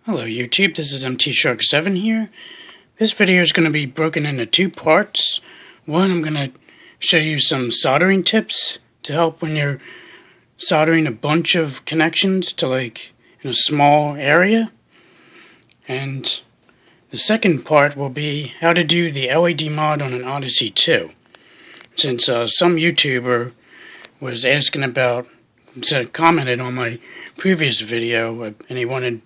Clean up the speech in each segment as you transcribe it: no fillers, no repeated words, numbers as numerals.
Hello YouTube, this is MTShark7 here. This video is going to be broken into two parts. One, I'm going to show you some soldering tips to help when you're soldering a bunch of connections to in a small area. And the second part will be how to do the LED mod on an Odyssey 2. Since some YouTuber was asking about, commented on my previous video and he wanted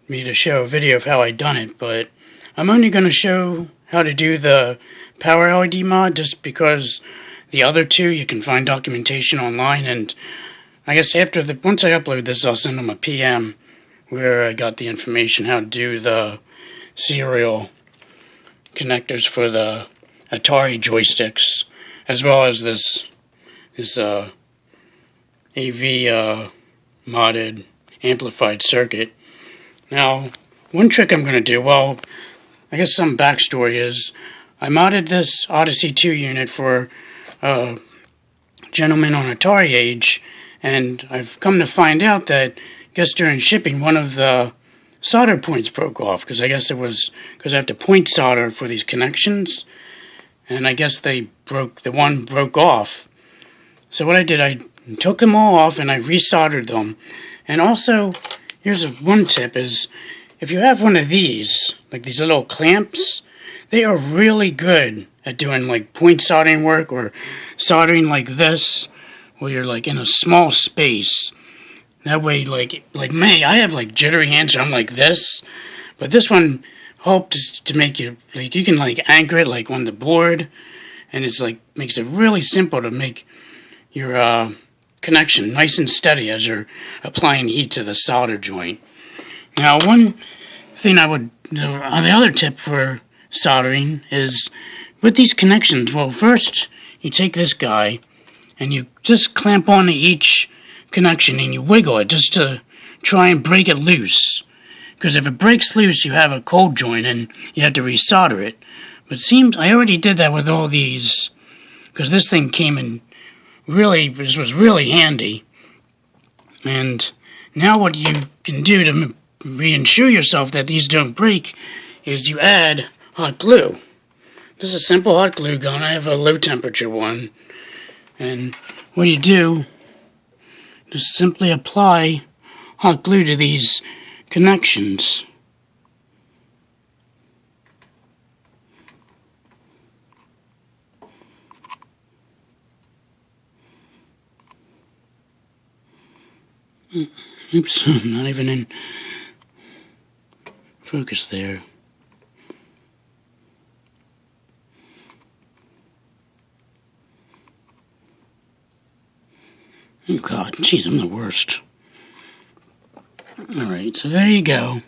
me to show a video of how I done it, but I'm only going to show how to do the power LED mod just because the other two you can find documentation online, and I guess once I upload this I'll send them a PM where I got the information how to do the serial connectors for the Atari joysticks, as well as this AV modded amplified circuit. Now, one trick I'm going to do, well, I guess some backstory is, I modded this Odyssey 2 unit for a gentleman on Atari Age, and I've come to find out that, I guess during shipping, one of the solder points broke off, because I guess it was, because I have to point solder for these connections, and I guess the one broke off. So what I did, I took them all off and I resoldered them, and also, here's one tip is, if you have one of these, like these little clamps, they are really good at doing point soldering work or soldering like this, where you're in a small space. That way, like me, I have jittery hands, so I'm like this, but this one helps to make you, you can anchor it on the board, and it's makes it really simple to make your connection nice and steady as you're applying heat to the solder joint. Now, one thing I would do, the other tip for soldering is with these connections, well, first you take this guy and you just clamp onto each connection and you wiggle it just to try and break it loose. Because if it breaks loose, you have a cold joint and you have to resolder it. But it seems I already did that with all these, because this thing came in this was really handy. And now what you can do to reassure yourself that these don't break is you add hot glue. This is a simple hot glue gun. I have a low temperature one. And what you do, just simply apply hot glue to these connections. Oops, not even in focus there. Oh God, jeez, I'm the worst. Alright, so there you go.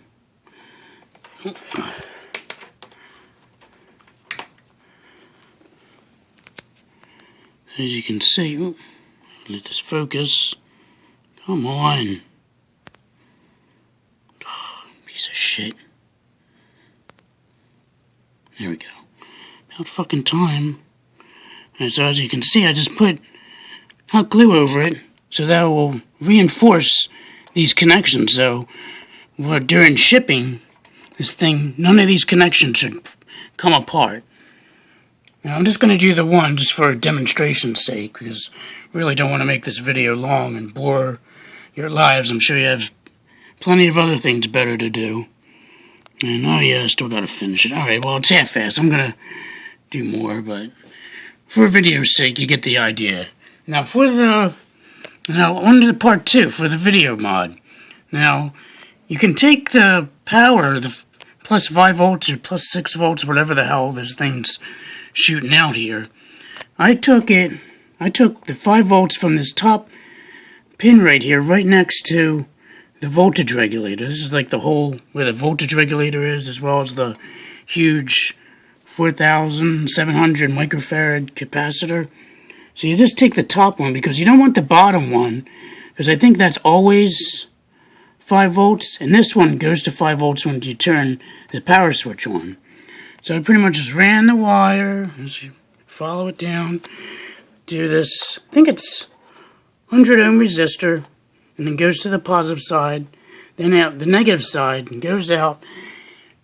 As you can see, let this focus. Come on. Oh, piece of shit. There we go. About fucking time. And so as you can see, I just put hot glue over it, so that will reinforce these connections. So during shipping, none of these connections should come apart. Now I'm just going to do the one just for demonstration's sake, because I really don't want to make this video long and bore your lives. I'm sure you have plenty of other things better to do. And oh yeah, I still gotta finish it. Alright, well, it's half-assed. I'm gonna do more, but for video's sake, you get the idea. Now on to part 2 for the video mod. Now, you can take the power, the plus 5 volts or plus 6 volts, whatever the hell this thing's shooting out here. I took the 5 volts from this top pin right here, right next to the voltage regulator. This is the hole where the voltage regulator is, as well as the huge 4,700 microfarad capacitor. So you just take the top one, because you don't want the bottom one, because I think that's always 5 volts, and this one goes to 5 volts when you turn the power switch on. So I pretty much just ran the wire, as you follow it down, do this, I think it's 100 ohm resistor, and then goes to the positive side. then out the negative side goes out.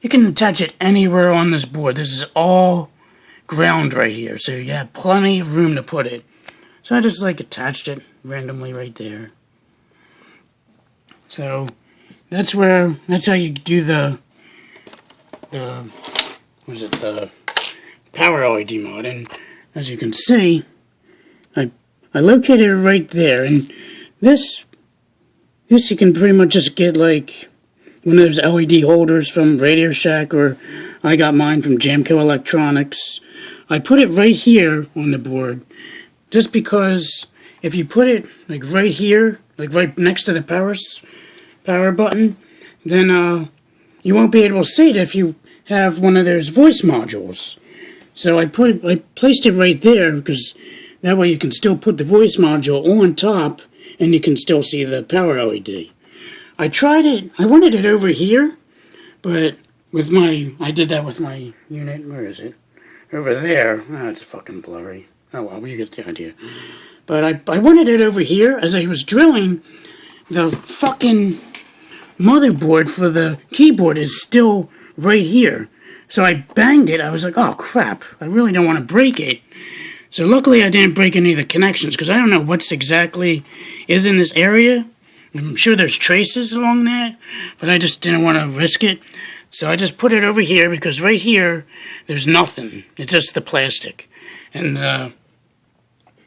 You can attach it anywhere on this board. This is all ground right here, so you have plenty of room to put it. So I just like attached it randomly right there. So that's how you do the power LED mod. And as you can see, I located it right there. And this you can pretty much just get like one of those LED holders from Radio Shack, or I got mine from Jamco Electronics. I put it right here on the board just because if you put it like right here, like right next to the power button, then you won't be able to see it if you have one of those voice modules. So I placed it right there because that way you can still put the voice module on top and you can still see the power LED. I tried it, I wanted it over here, but I did that with my unit. Where is it? Over there. Oh, it's fucking blurry. Oh well, you get the idea. But I wanted it over here. As I was drilling, the fucking motherboard for the keyboard is still right here. So I banged it. I was like, oh crap, I really don't want to break it. So luckily I didn't break any of the connections, because I don't know what's exactly is in this area. I'm sure there's traces along that, but I just didn't want to risk it. So I just put it over here, because right here, there's nothing. It's just the plastic. And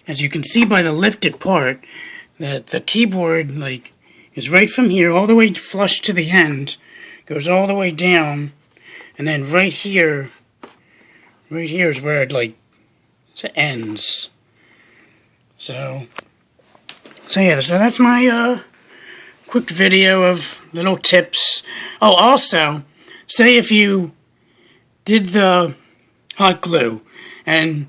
as you can see by the lifted part, that the keyboard like is right from here all the way flush to the end, goes all the way down, and then right here is where it ends. So yeah, so that's my quick video of little tips. Oh, also, say if you did the hot glue and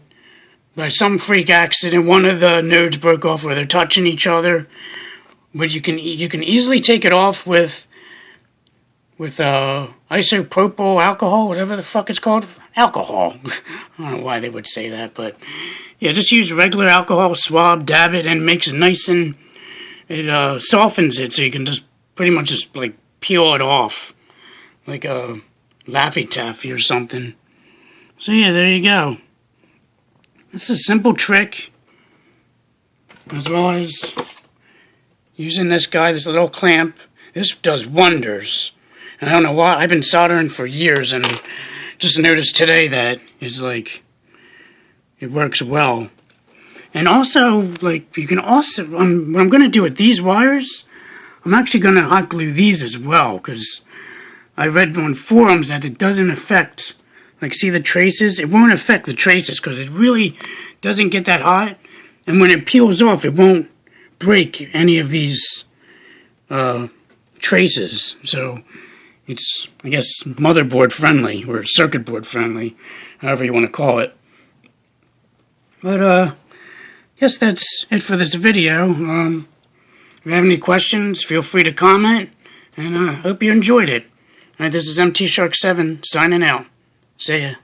by some freak accident one of the nodes broke off where they're touching each other, but you can easily take it off with isopropyl alcohol, whatever the fuck it's called. Alcohol. I don't know why they would say that, but yeah, just use regular alcohol swab, dab it, and it makes it nice, and it softens it, so you can just pretty much just like peel it off like a Laffy Taffy or something. So yeah, there you go. It's a simple trick, as well as using this little clamp. This does wonders. And I don't know why, I've been soldering for years, and just noticed today that it's like, it works well. And also, like, you can also, what I'm going to do with these wires, I'm actually going to hot glue these as well, because I read on forums that it doesn't affect, like, see the traces? It won't affect the traces, because it really doesn't get that hot, and when it peels off, it won't break any of these traces. So it's, I guess, motherboard friendly, or circuit board friendly, however you want to call it. But guess that's it for this video. If you have any questions, feel free to comment, and I hope you enjoyed it. Alright, this is MT Shark 7 signing out. See ya.